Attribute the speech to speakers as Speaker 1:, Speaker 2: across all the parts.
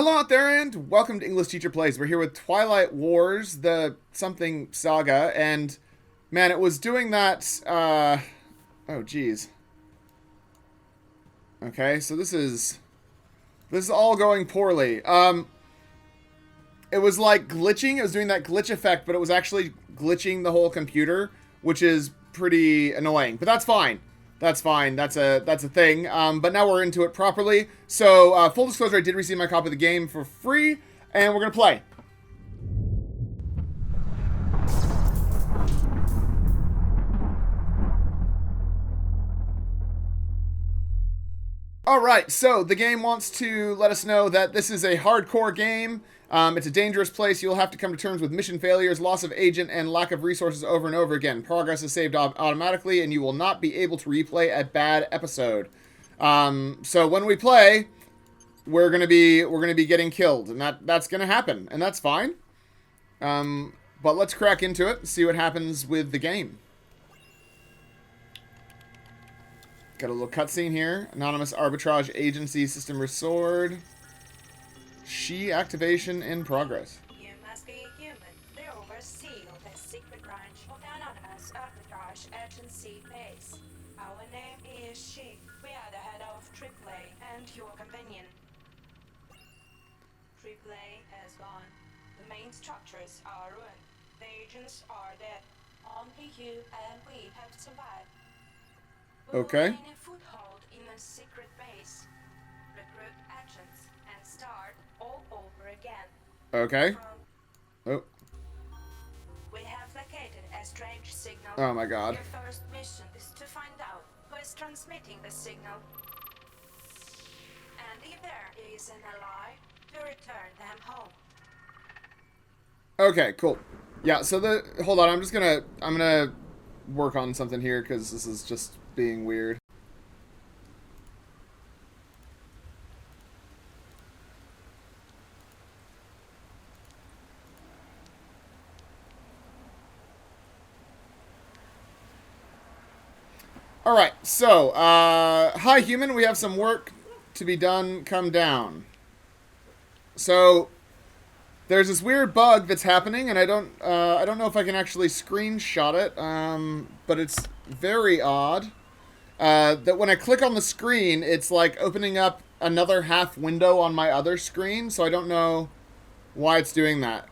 Speaker 1: Hello out there and welcome to English Teacher Plays. We're here with Twilight Wars, the something saga, and man, it was doing that, oh geez. Okay, so this is all going poorly. It was like glitching, it was doing that glitch effect, but it was actually glitching the whole computer, which is pretty annoying, but that's fine. That's fine. That's a thing. But now we're into it properly. So, full disclosure, I did receive my copy of the game for free, and we're going to play. Alright, so the game wants to let us know that this is a hardcore game. It's a dangerous place. You'll have to come to terms with mission failures, loss of agent, and lack of resources over and over again. Progress is saved automatically, and you will not be able to replay a bad episode. So when we play, we're gonna be getting killed, and that's gonna happen, and that's fine. But let's crack into it and see what happens with the game. Got a little cutscene here. Anonymous arbitrage agency system restored. She activation in progress.
Speaker 2: You must be human. The overseer of the secret branch of the anonymous arbitrage agency base. Our name is She. We are the head of AAA and your companion. AAA has gone. The main structures are ruined. The agents are dead. Only you and we have survived. We
Speaker 1: Okay.
Speaker 2: will gain a foothold in a secret base. Recruit agents and start all over again.
Speaker 1: Okay. Oh.
Speaker 2: We have located a strange signal.
Speaker 1: Oh my god.
Speaker 2: Your first mission is to find out who is transmitting the signal. And if there is an ally, to return them home.
Speaker 1: Okay, cool. Yeah, so hold on, I'm gonna work on something here because this is just being weird. Alright, so, hi human, we have some work to be done, come down. So, there's this weird bug that's happening, and I don't know if I can actually screenshot it, but it's very odd. That when I click on the screen, it's like opening up another half window on my other screen, so I don't know why it's doing that.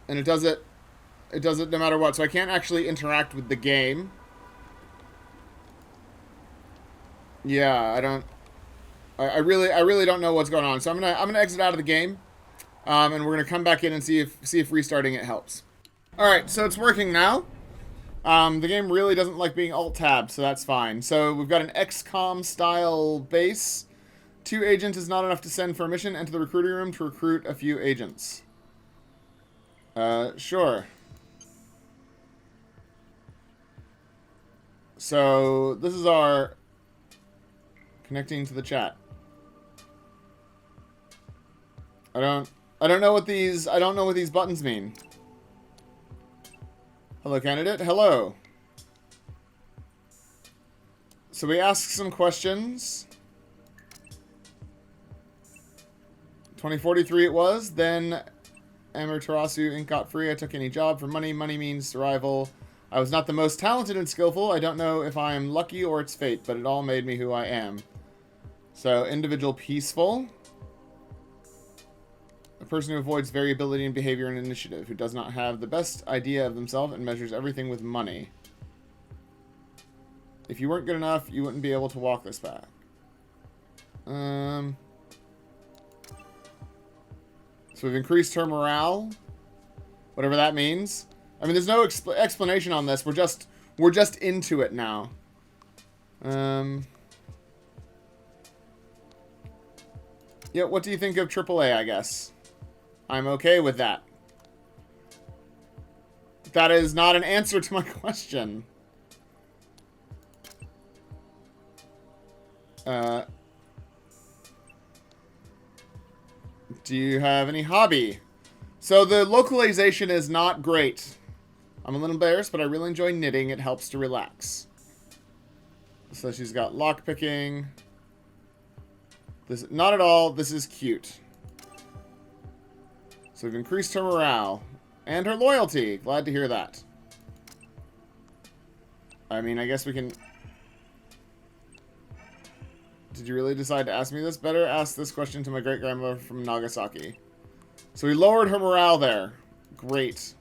Speaker 1: And it does it no matter what, so I can't actually interact with the game. Yeah, I really don't know what's going on. So I'm gonna exit out of the game, and we're gonna come back in and see if restarting it helps. All right, so it's working now. The game really doesn't like being alt-tabbed, so that's fine. So we've got an XCOM style base. 2 agents is not enough to send for a mission. Enter the recruiting room to recruit a few agents. Sure. So this is our connecting to the chat. I don't know what these buttons mean. Hello, candidate. Hello. So we ask some questions. 2043 it was. Then Amaterasu Inc. got free. I took any job for money. Money means survival. I was not the most talented and skillful. I don't know if I am lucky or it's fate, but it all made me who I am. So, individual peaceful. A person who avoids variability in behavior and initiative, who does not have the best idea of themselves and measures everything with money. If you weren't good enough, you wouldn't be able to walk this path. So we've increased her morale, whatever that means. I mean, there's no explanation on this. We're just into it now. Yeah, what do you think of AAA, I guess? I'm okay with that. That is not an answer to my question. Do you have any hobby? So the localization is not great. I'm a little embarrassed, but I really enjoy knitting. It helps to relax. So she's got lockpicking. This, not at all. This is cute. So we've increased her morale. And her loyalty. Glad to hear that. I mean, I guess we can... Did you really decide to ask me this? Better ask this question to my great-grandmother from Nagasaki. So we lowered her morale there. Great.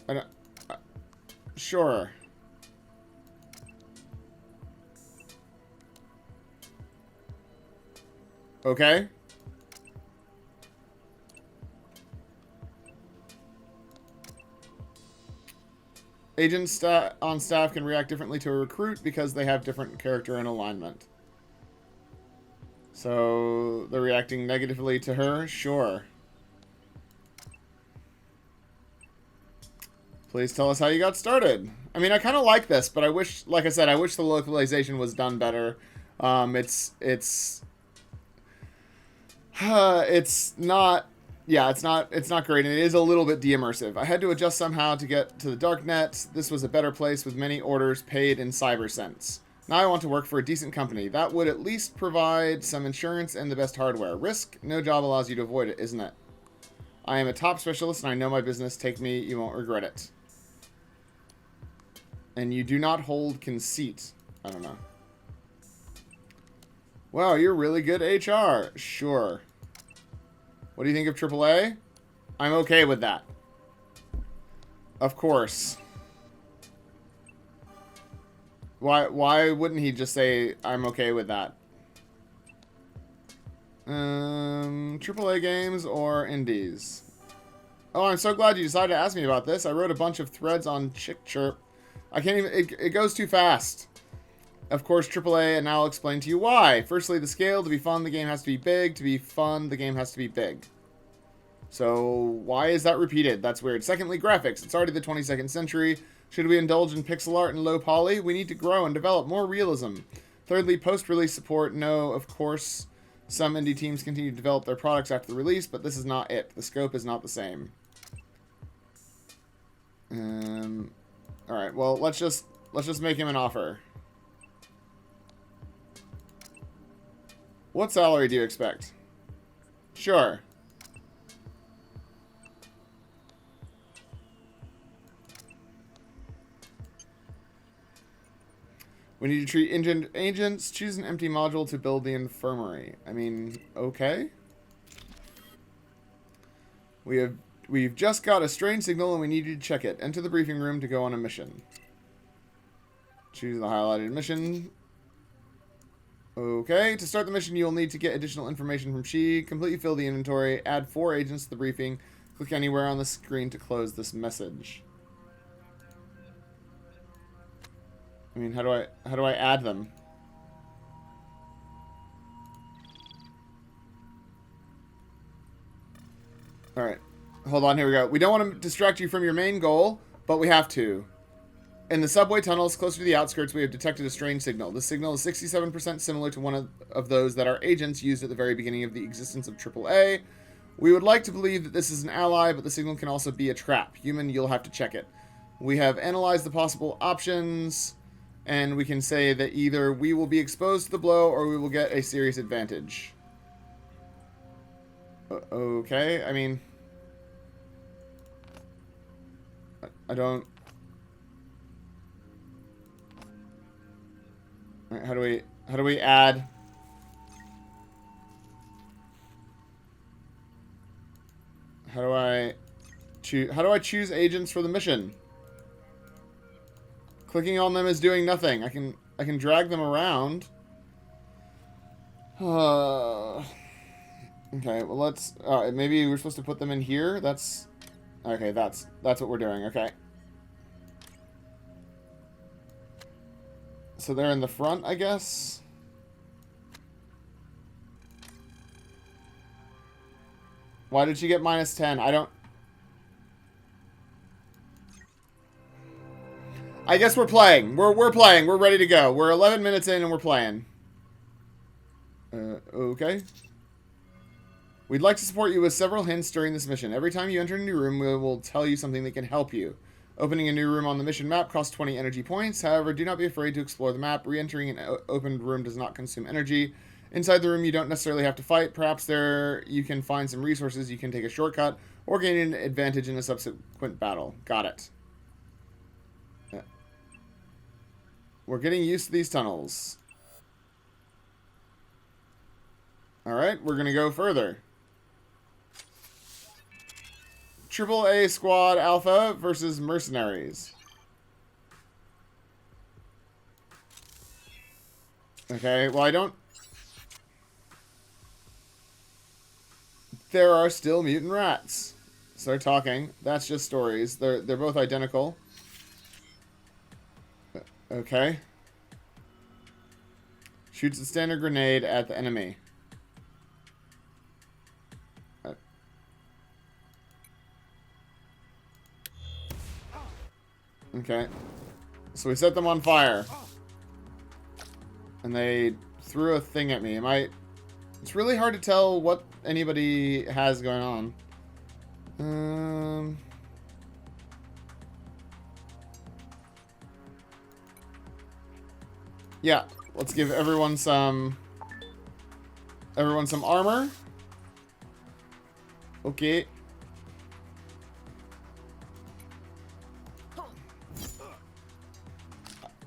Speaker 1: I don't, sure. Okay. Agents on staff can react differently to a recruit because they have different character and alignment. So they're reacting negatively to her? Sure. Please tell us how you got started. I mean, I kind of like this, but I wish, like I said, I wish the localization was done better. It's not, yeah, it's not great, and it is a little bit de-immersive. I had to adjust somehow to get to the darknet. This was a better place with many orders paid in CyberSense. Now I want to work for a decent company. That would at least provide some insurance and the best hardware. Risk? No job allows you to avoid it, isn't it? I am a top specialist and I know my business. Take me, you won't regret it. And you do not hold conceit. I don't know. Wow, you're really good HR. Sure. What do you think of AAA? I'm okay with that. Of course. Why wouldn't he just say, I'm okay with that? AAA games or indies? Oh, I'm so glad you decided to ask me about this. I wrote a bunch of threads on Chick Chirp. I can't even, it goes too fast. Of course, AAA, and now I'll explain to you why. Firstly, the scale. To be fun, the game has to be big. To be fun, the game has to be big. So, why is that repeated? That's weird. Secondly, graphics. It's already the 22nd century. Should we indulge in pixel art and low poly? We need to grow and develop more realism. Thirdly, post-release support. No, of course, some indie teams continue to develop their products after the release, but this is not it. The scope is not the same. Alright, well, let's just make him an offer. What salary do you expect? Sure. We need to treat agents. Choose an empty module to build the infirmary. I mean, okay. We've just got a strange signal and we need you to check it. Enter the briefing room to go on a mission. Choose the highlighted mission. Okay, to start the mission, you'll need to get additional information from She. Completely fill the inventory. Add 4 agents to the briefing. Click anywhere on the screen to close this message. I mean, how do I add them? All right, hold on. Here we go. We don't want to distract you from your main goal, but we have to. In the subway tunnels closer to the outskirts, we have detected a strange signal. The signal is 67% similar to one of those that our agents used at the very beginning of the existence of AAA. We would like to believe that this is an ally, but the signal can also be a trap. Human, you'll have to check it. We have analyzed the possible options, and we can say that either we will be exposed to the blow or we will get a serious advantage. Okay, I mean... I don't... Right, how do we add? How do I choose agents for the mission? Clicking on them is doing nothing. I can drag them around. Okay, well let's maybe we're supposed to put them in here. That's okay, that's what we're doing. Okay. So they're in the front, I guess. Why did she get -10? I don't... I guess we're playing. We're playing. We're ready to go. We're 11 minutes in and we're playing. Okay. We'd like to support you with several hints during this mission. Every time you enter a new room, we will tell you something that can help you. Opening a new room on the mission map costs 20 energy points. However, do not be afraid to explore the map. Re-entering an opened room does not consume energy. Inside the room, you don't necessarily have to fight. Perhaps there you can find some resources. You can take a shortcut or gain an advantage in a subsequent battle. Got it. Yeah. We're getting used to these tunnels. Alright, we're going to go further. AAA Squad Alpha versus Mercenaries. Okay, well, I don't... There are still mutant rats. So they're talking. That's just stories. They're both identical. Okay. Shoots a standard grenade at the enemy. Okay. So we set them on fire. And they threw a thing at me. It's really hard to tell what anybody has going on. Yeah, let's give everyone some armor. Okay.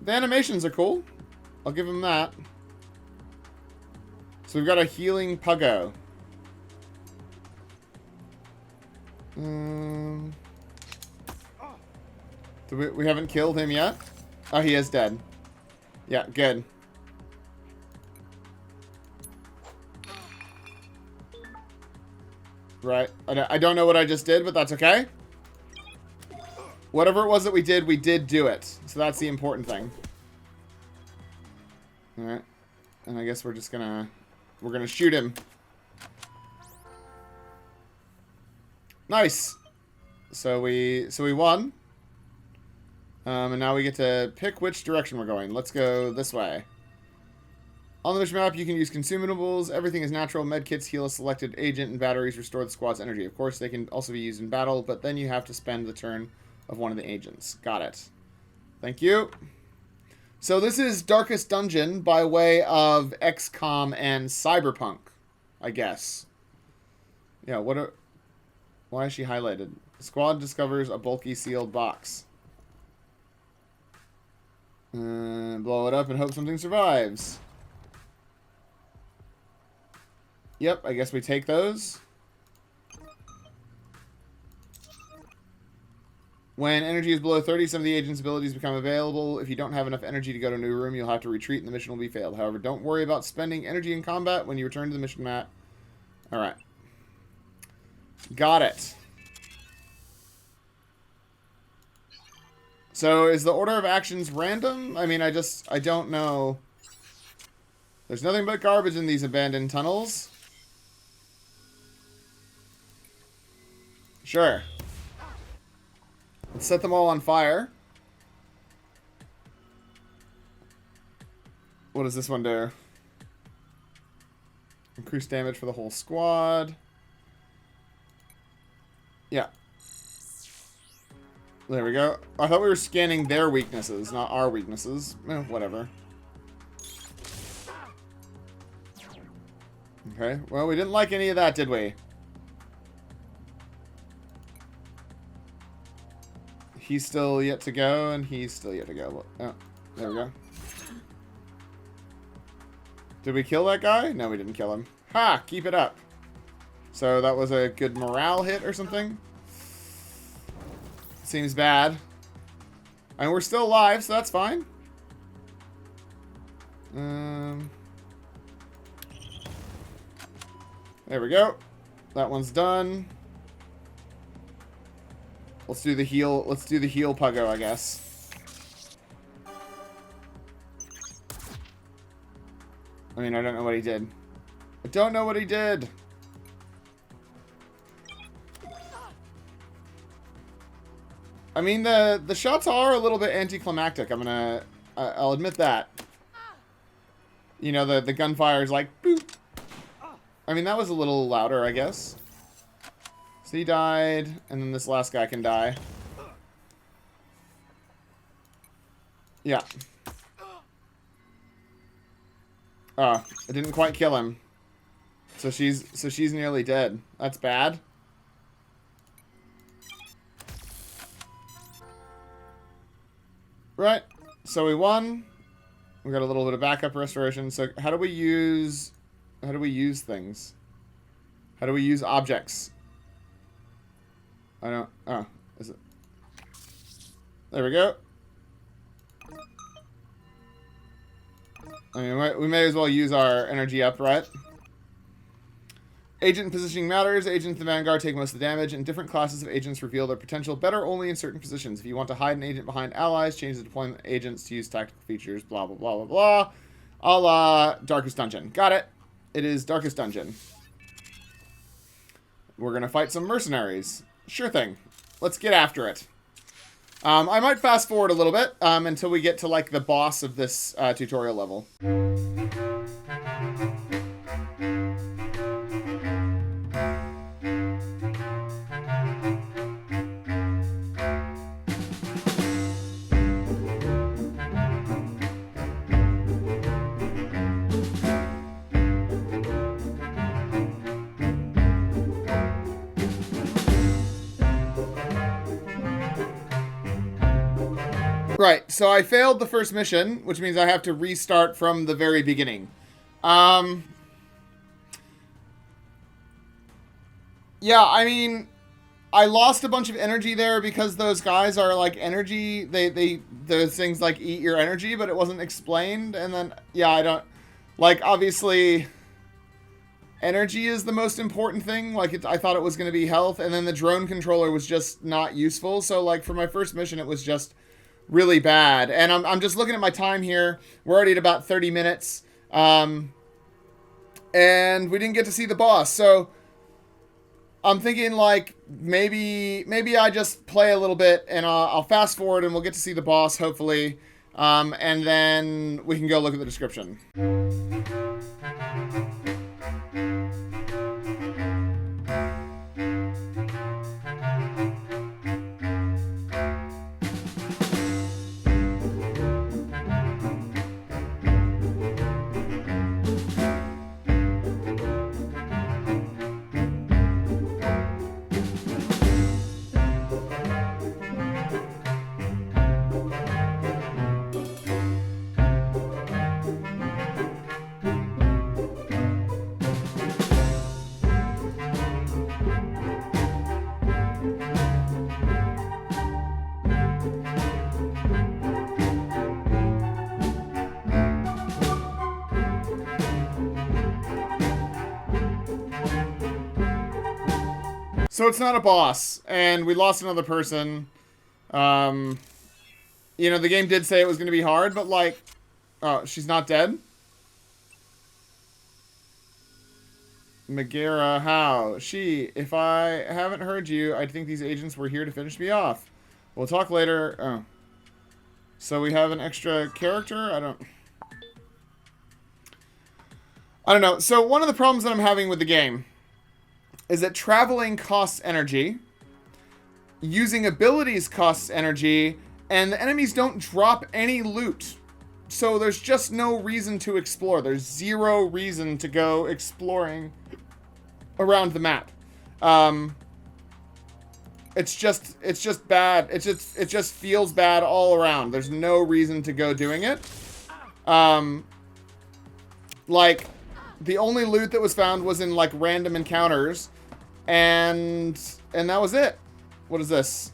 Speaker 1: The animations are cool. I'll give him that. So we've got a healing puggo. We haven't killed him yet? Oh, he is dead. Yeah, good. Right. I don't know what I just did, but that's okay. Whatever it was that we did do it. So that's the important thing. Alright. And I guess we're just gonna... We're gonna shoot him. Nice! So we won. And now we get to pick which direction we're going. Let's go this way. On the mission map, you can use consumables. Everything is natural. Medkits heal a selected agent, and batteries restore the squad's energy. Of course, they can also be used in battle, but then you have to spend the turn of one of the agents. Got it. Thank you. So this is Darkest Dungeon by way of XCOM and Cyberpunk, I guess. Yeah, why is she highlighted? The squad discovers a bulky sealed box. Blow it up and hope something survives. Yep, I guess we take those. When energy is below 30, some of the agent's abilities become available. If you don't have enough energy to go to a new room, you'll have to retreat and the mission will be failed. However, don't worry about spending energy in combat when you return to the mission map. Alright. Got it. So, is the order of actions random? I mean, I don't know. There's nothing but garbage in these abandoned tunnels. Sure. Let's set them all on fire. What does this one do? Increase damage for the whole squad. Yeah. There we go. I thought we were scanning their weaknesses, not our weaknesses. Whatever. Okay. Well, we didn't like any of that, did we? He's still yet to go, and he's still yet to go. Oh, there we go. Did we kill that guy? No, we didn't kill him. Ha! Keep it up. So that was a good morale hit or something? Seems bad. And we're still alive, so that's fine. There we go. That one's done. Let's do the heal. Let's do the heal puggo, I guess. I mean, I don't know what he did. I don't know what he did. I mean, the shots are a little bit anticlimactic. I'll admit that. You know, the gunfire is like, boop. I mean, that was a little louder, I guess. So he died, and then this last guy can die. Yeah. It didn't quite kill him. So she's nearly dead. That's bad. Right. So we won. We got a little bit of backup restoration. So how do we use things? How do we use objects? I don't. Oh, is it? There we go. I mean, we may as well use our energy up, right? Agent positioning matters. Agents in the Vanguard take most of the damage, and different classes of agents reveal their potential better only in certain positions. If you want to hide an agent behind allies, change the deployment of agents to use tactical features, blah, blah, blah, blah, blah. A la Darkest Dungeon. Got it. It is Darkest Dungeon. We're going to fight some mercenaries. Sure thing. Let's get after it. I might fast forward a little bit until we get to, like, the boss of this tutorial level. Right, so I failed the first mission, which means I have to restart from the very beginning. Yeah, I mean, I lost a bunch of energy there because those guys are like energy. Those things like eat your energy, but it wasn't explained. And then, yeah, I don't, like, obviously, energy is the most important thing. Like, I thought it was going to be health, and then the drone controller was just not useful. So, like, for my first mission, it was just really bad. And I'm just looking at my time here. We're already at about 30 minutes. And we didn't get to see the boss. So I'm thinking, like, maybe I just play a little bit and I'll fast forward and we'll get to see the boss, hopefully. And then we can go look at the description. So it's not a boss, and we lost another person. You know, the game did say it was going to be hard, but, like, oh, she's not dead? Megara, how? If I haven't heard you, I think these agents were here to finish me off. We'll talk later. Oh. So we have an extra character? I don't know. So one of the problems that I'm having with the game is that traveling costs energy, using abilities costs energy, and the enemies don't drop any loot. So there's just no reason to explore. There's zero reason to go exploring around the map. It's just bad. It just feels bad all around. There's no reason to go doing it. Like, the only loot that was found was in, like, random encounters. And that was it. What is this?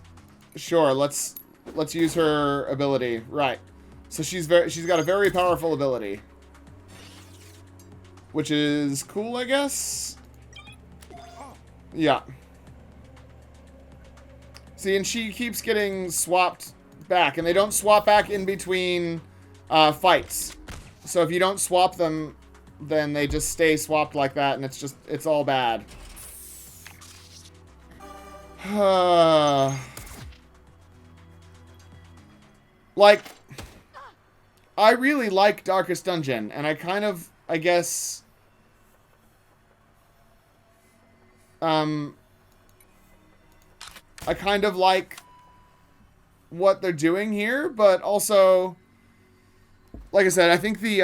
Speaker 1: Sure, let's use her ability. Right. So she's got a very powerful ability, which is cool, I guess. Yeah. See, and she keeps getting swapped back, and they don't swap back in between fights. So if you don't swap them, then they just stay swapped like that, and it's all bad. Like, I really like Darkest Dungeon, and I kind of, I guess, I kind of like what they're doing here, but also, like I said, I think the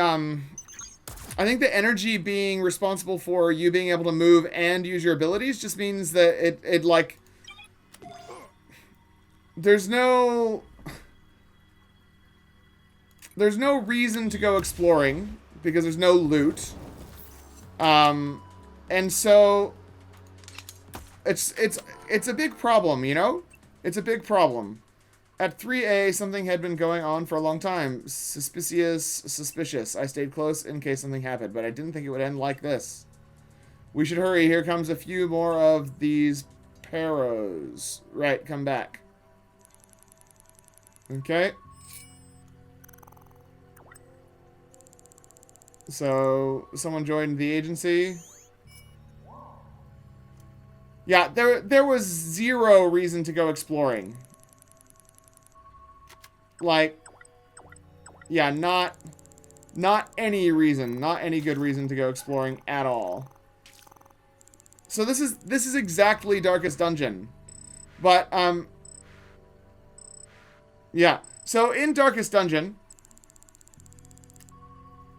Speaker 1: I think the energy being responsible for you being able to move and use your abilities just means that it like... There's no reason to go exploring because there's no loot. And so it's a big problem, you know? It's a big problem. At 3A, something had been going on for a long time. Suspicious. I stayed close in case something happened, but I didn't think it would end like this. We should hurry. Here comes a few more of these Paros. Right, come back. Okay. So, someone joined the agency. Yeah, there was zero reason to go exploring. Like, yeah, not any reason, not any good reason to go exploring at all. So this is exactly Darkest Dungeon. But yeah. So in Darkest Dungeon,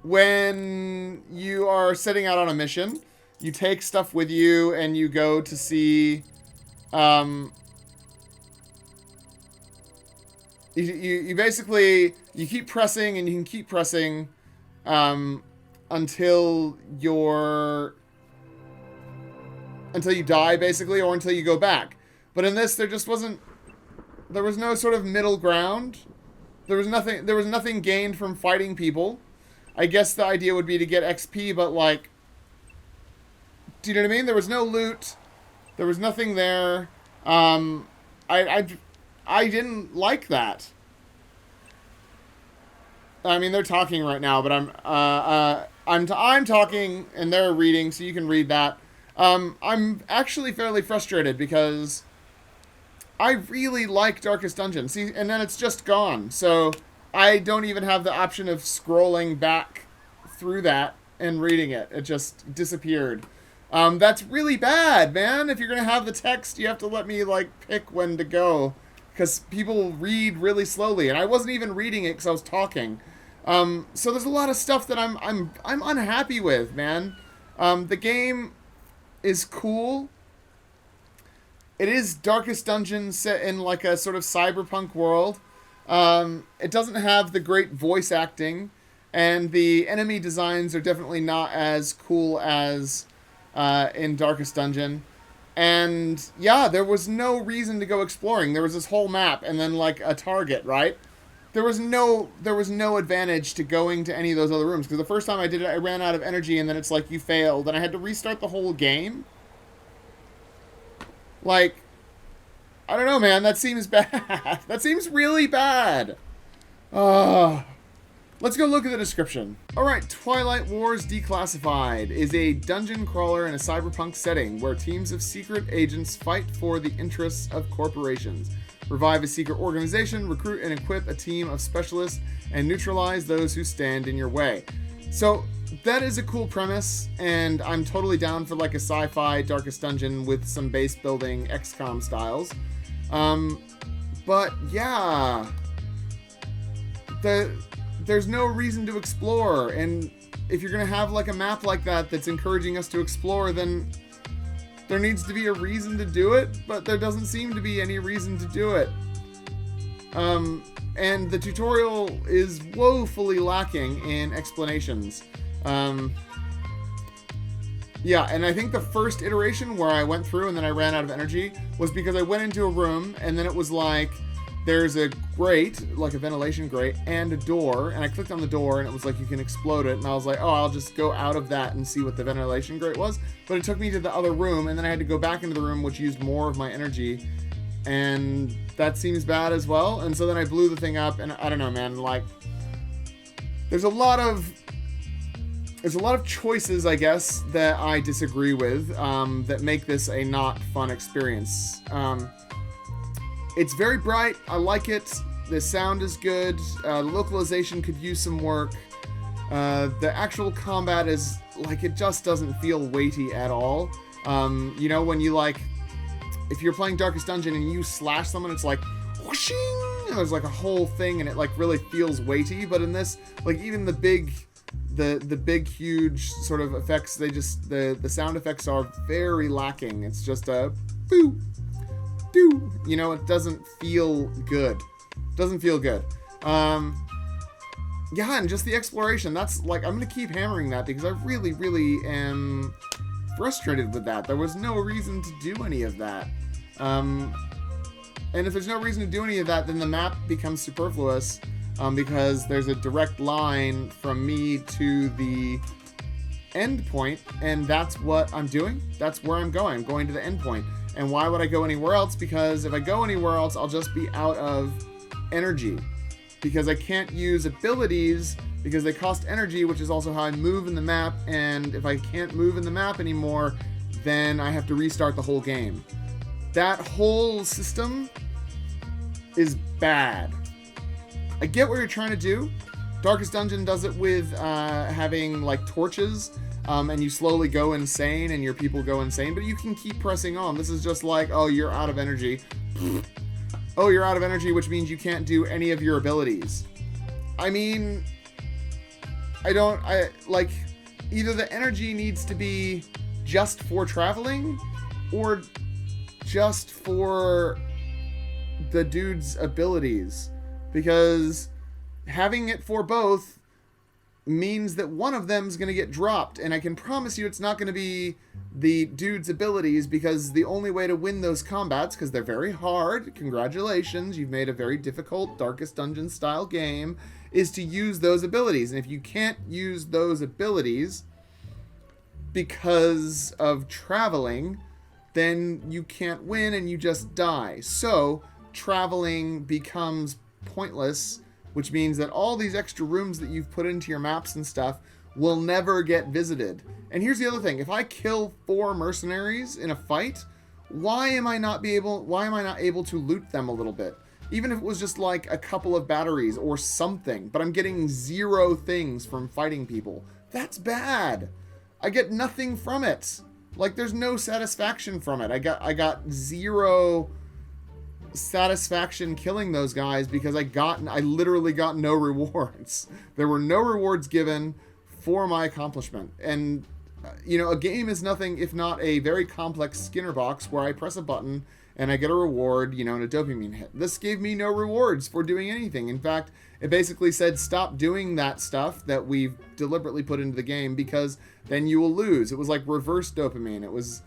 Speaker 1: when you are setting out on a mission, you take stuff with you and you go to see you basically, you keep pressing and you can keep pressing until you die, basically, or until you go back. But in this, there was no sort of middle ground. There was nothing gained from fighting people. I guess the idea would be to get XP, but like, do you know what I mean? There was no loot. There was nothing there. I didn't like that. I mean, they're talking right now, but I'm talking and they're reading, so you can read that. I'm actually fairly frustrated because I really like Darkest Dungeon. See, and then it's just gone. So I don't even have the option of scrolling back through that and reading it. It just disappeared. That's really bad, man. If you're going to have the text, you have to let me, like, pick when to go. Because people read really slowly. And I wasn't even reading it because I was talking. So there's a lot of stuff that I'm unhappy with, man. The game is cool. It is Darkest Dungeon set in, like, a sort of cyberpunk world. It doesn't have the great voice acting. And the enemy designs are definitely not as cool as in Darkest Dungeon. And yeah, there was no reason to go exploring. There was this whole map and then like a target, right? There was no advantage to going to any of those other rooms, because the first time I did it, I ran out of energy and then it's like you failed and I had to restart the whole game. Like, I don't know, man, that seems bad. That seems really bad. Let's go look at the description. Alright, Twilight Wars Declassified is a dungeon crawler in a cyberpunk setting where teams of secret agents fight for the interests of corporations, revive a secret organization, recruit and equip a team of specialists, and neutralize those who stand in your way. So, that is a cool premise, and I'm totally down for like a sci-fi Darkest Dungeon with some base building XCOM styles. But yeah, there's no reason to explore, and if you're gonna have like a map like that that's encouraging us to explore, then there needs to be a reason to do it, but there doesn't seem to be any reason to do it. And the tutorial is woefully lacking in explanations. Yeah, and I think the first iteration where I went through and then I ran out of energy was because I went into a room and then it was like, there's a grate, like a ventilation grate, and a door, and I clicked on the door and it was like you can explode it, and I was like, oh, I'll just go out of that and see what the ventilation grate was, but it took me to the other room, and then I had to go back into the room, which used more of my energy, and that seems bad as well, and so then I blew the thing up, and I don't know, man, like, there's a lot of choices, I guess, that I disagree with, that make this a not fun experience. It's very bright. I like it. The sound is good. The localization could use some work. The actual combat is, like, it just doesn't feel weighty at all. You know, when you, like, if you're playing Darkest Dungeon and you slash someone, it's like, whooshing! And there's, like, a whole thing, and it, like, really feels weighty. But in this, like, even the the big, huge sort of effects, the sound effects are very lacking. It's just a boo, doo. It doesn't feel good. Yeah, and just the exploration. That's I'm going to keep hammering that because I really, really am frustrated with that. There was no reason to do any of that. And if there's no reason to do any of that, then the map becomes superfluous because there's a direct line from me to the end point, and that's what I'm doing. That's where I'm going. I'm going to the end point. And why would I go anywhere else? Because if I go anywhere else, I'll just be out of energy. Because I can't use abilities because they cost energy, which is also how I move in the map. And if I can't move in the map anymore, then I have to restart the whole game. That whole system is bad. I get what you're trying to do. Darkest Dungeon does it with having torches, and you slowly go insane and your people go insane, but you can keep pressing on. This is just oh, you're out of energy. Oh, you're out of energy, which means you can't do any of your abilities. I mean, either the energy needs to be just for traveling or just for the dude's abilities, because having it for both means that one of them is going to get dropped, and I can promise you it's not going to be the dude's abilities, because the only way to win those combats, because they're very hard, congratulations, you've made a very difficult Darkest Dungeon style game, is to use those abilities. And if you can't use those abilities because of traveling, then you can't win and you just die. So traveling becomes pointless, which means that all these extra rooms that you've put into your maps and stuff will never get visited. And here's the other thing. If I kill 4 mercenaries in a fight, why am I not able to loot them a little bit? Even if it was just a couple of batteries or something, but I'm getting 0 things from fighting people. That's bad. I get nothing from it. There's no satisfaction from it. I got 0 satisfaction killing those guys because I literally got no rewards. There were no rewards given for my accomplishment. And a game is nothing if not a very complex Skinner box where I press a button and I get a reward, and a dopamine hit. This gave me no rewards for doing anything. In fact, it basically said stop doing that stuff that we've deliberately put into the game because then you will lose. It was reverse dopamine. It was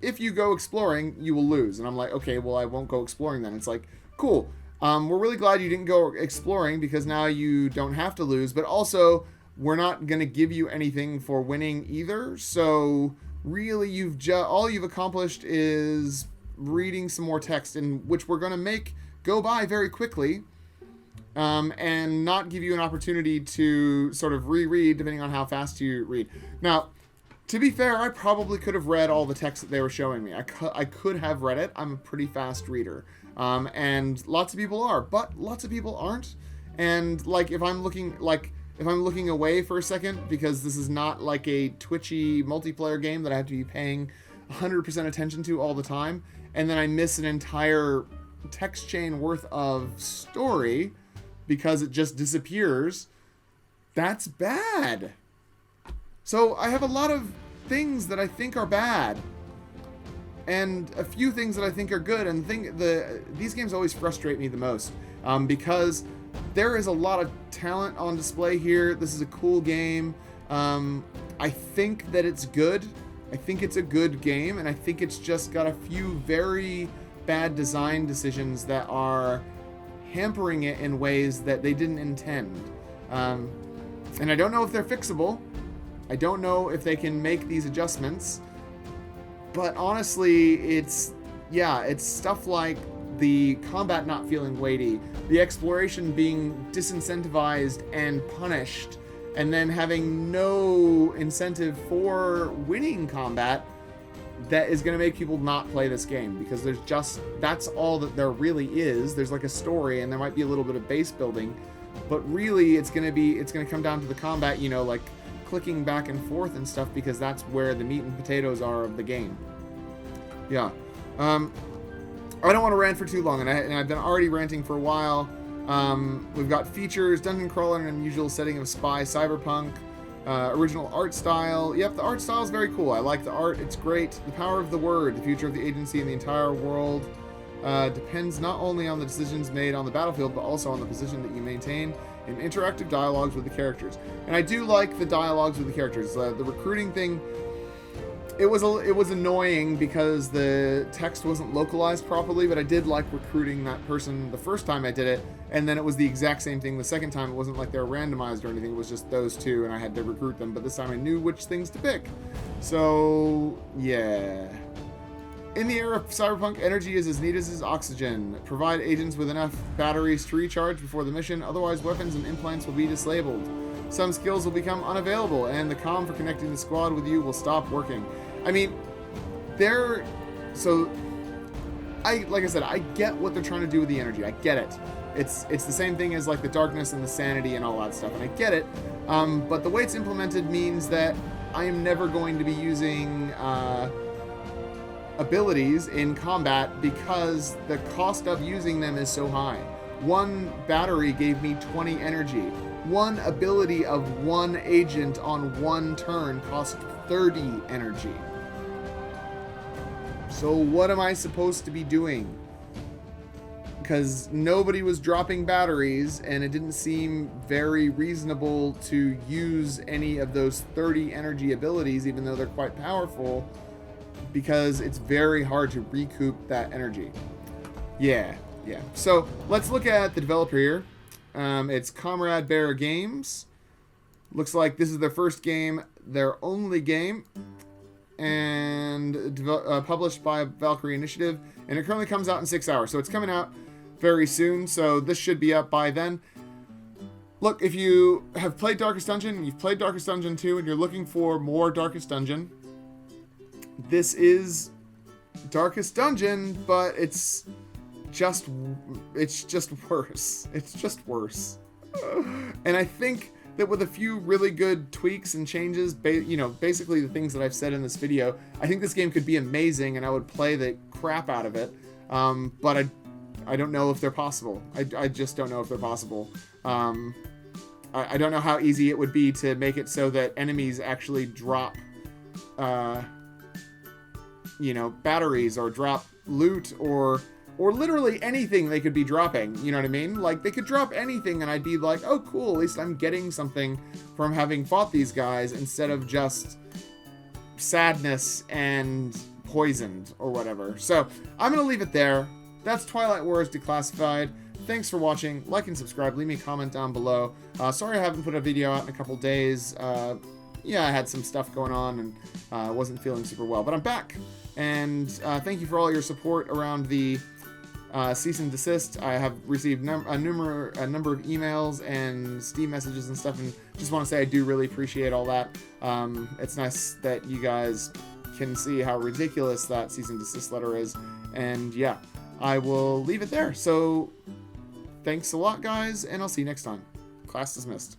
Speaker 1: if you go exploring, you will lose. And I'm okay, well, I won't go exploring then. It's cool. We're really glad you didn't go exploring because now you don't have to lose. But also, we're not going to give you anything for winning either. So really, all you've accomplished is reading some more text, which we're going to make go by very quickly. And not give you an opportunity to sort of reread depending on how fast you read. Now, to be fair, I probably could have read all the text that they were showing me. I could have read it. I'm a pretty fast reader. And lots of people are, but lots of people aren't. And if I'm looking away for a second, because this is not a twitchy multiplayer game that I have to be paying 100% attention to all the time, and then I miss an entire text chain worth of story because it just disappears, that's bad. So I have a lot of things that I think are bad, and a few things that I think are good. And these games always frustrate me the most because there is a lot of talent on display here. This is a cool game. I think that it's good. I think it's a good game, and I think it's just got a few very bad design decisions that are hampering it in ways that they didn't intend. And I don't know if they're fixable. I don't know if they can make these adjustments. But honestly, it's stuff like the combat not feeling weighty, the exploration being disincentivized and punished, and then having no incentive for winning combat that is going to make people not play this game, because that's all that there really is. There's a story, and there might be a little bit of base building, but really it's going to come down to the combat, clicking back and forth and stuff, because that's where the meat and potatoes are of the game. Yeah. I don't want to rant for too long, and I've been already ranting for a while. We've got features, dungeon crawler in an unusual setting of spy, cyberpunk, original art style. Yep, the art style is very cool. I like the art. It's great. The power of the word, the future of the agency and the entire world depends not only on the decisions made on the battlefield, but also on the position that you maintain in interactive dialogues with the characters. And I do like the dialogues with the characters. The recruiting thing, it was annoying because the text wasn't localized properly, but I did like recruiting that person the first time I did it, and then it was the exact same thing the second time. It wasn't like they were randomized or anything. It was just those two, and I had to recruit them, but this time I knew which things to pick. So, yeah. In the era of cyberpunk, energy is as neat as oxygen. Provide agents with enough batteries to recharge before the mission, otherwise weapons and implants will be disabled. Some skills will become unavailable, and the comm for connecting the squad with you will stop working. I mean, like I said, I get what they're trying to do with the energy. I get it. It's the same thing as like the darkness and the sanity and all that stuff, and I get it. But the way it's implemented means that I am never going to be using abilities in combat because the cost of using them is so high. One battery gave me 20 energy. One ability of one agent on one turn cost 30 energy. So what am I supposed to be doing? Because nobody was dropping batteries, and it didn't seem very reasonable to use any of those 30 energy abilities, even though they're quite powerful, because it's very hard to recoup that energy. Yeah. So let's look at the developer here. It's Comrade Bear Games. Looks like this is their first game, their only game, and published by Valkyrie Initiative, and it currently comes out in 6 hours, so it's coming out very soon, so this should be up by then. Look, if you have played Darkest Dungeon, you've played Darkest Dungeon 2, and you're looking for more Darkest Dungeon, this is Darkest Dungeon, but it's just worse. It's just worse. And I think that with a few really good tweaks and changes, basically the things that I've said in this video, I think this game could be amazing, and I would play the crap out of it. But I don't know if they're possible. I just don't know if they're possible. I don't know how easy it would be to make it so that enemies actually drop, batteries or drop loot or literally anything they could be dropping, you know what I mean? Like, they could drop anything and I'd be like, oh cool, at least I'm getting something from having fought these guys instead of just sadness and poisoned or whatever. So, I'm going to leave it there. That's Twilight Wars Declassified. Thanks for watching. Like and subscribe. Leave me a comment down below. Sorry I haven't put a video out in a couple days. Yeah, I had some stuff going on and wasn't feeling super well. But I'm back. And thank you for all your support around the cease and desist. I have received a number of emails and Steam messages and stuff, and just want to say I do really appreciate all that. It's nice that you guys can see how ridiculous that cease and desist letter is, and yeah, I will leave it there. So thanks a lot, guys, and I'll see you next time. Class dismissed.